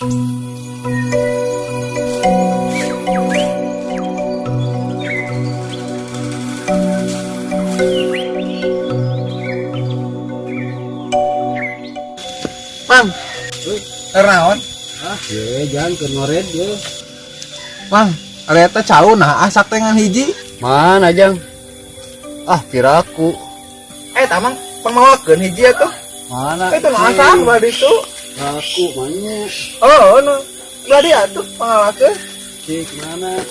Mang, naon? Ye, jangan ke noret ye. Mang, areta cau nah asak dengan hiji. Mana jang? Kiraku. Tamang pemawakeun hiji atuh. Mana? Itu nu asak badi itu. Aku mana? Oh, nu badi atuh pangawakeun. Cik mana?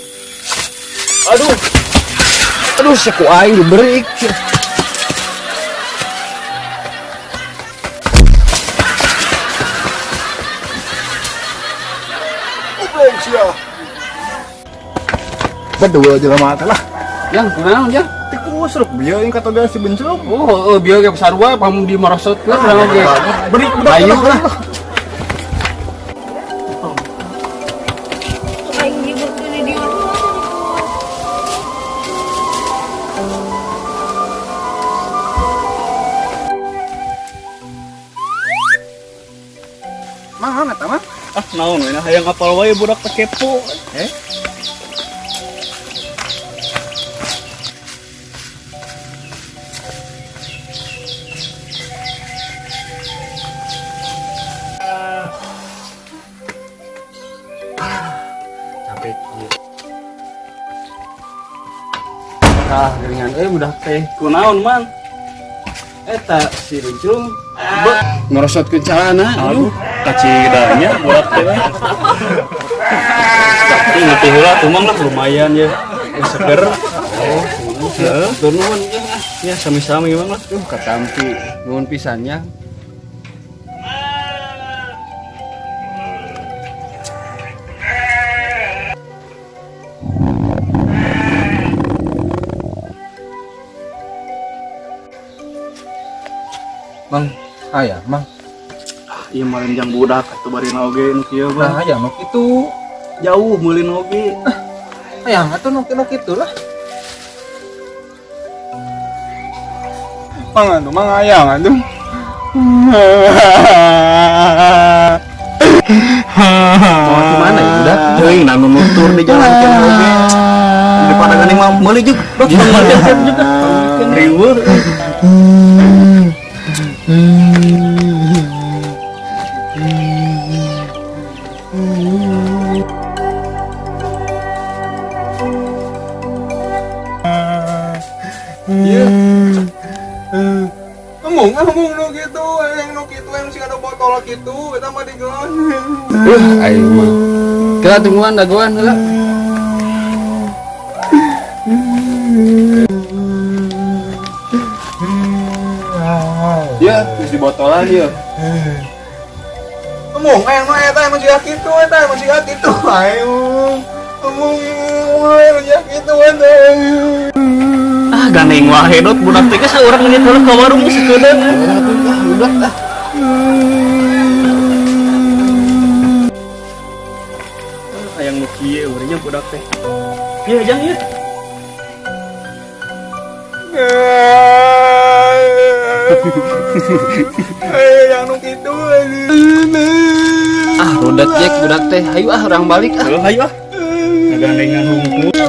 Aduh, seku aing diberi. Berdua aja mata lah. Jang, kunaon jang? Tikus ruk bieu yang kata dia si bencong. Oh, biar ke sarua pam di marosotkeun urang oge. Beri Ayo lah. Mana eta mah? Naon we hayang apal wae budak teh kepo. Capek. Geringan budak teh. Kunaon man? Eta si Runcung ngerosotkeun calana. Aduh, kacidanya budak teh. Tapi ngerti heula tumang lah lumayan ya. Seger. Oh, nuhun ya sami-sami emang lah. Katampi nuhun pisannya. Mang, aya, Mang. Ieu marenjang budak atuh bari oge nu kieu Nah, mah. aya nu kitu. Jauh meulin oge. Aya atuh nu kitu lah. Mang aya atuh. Mau di mana ya budak? Teuing na nutur di jalan teh oge. Daripada geuning mah meuli jeung. Juga. Riweuh. Ngomong nu kitu, yang sing ada botol kitu, eta mah digeus. Aing mah. Kira tungguan dagoan heula. Ya, geus dibotolan ieu. Ngomong yang mah eta masih kitu, masih kitu. Ayo. Ngomong masih kitu eta. Gandeng wae dot budak teh geus urang ngeut heula ka warung geus sakeudeung. Budak dah. Hayang nu kieu urangnya budak teh. Ieu jang ieu. Yang nu kitu. Rudet jek budak teh. Hayu urang balik. Hayu Gandengan hungkul.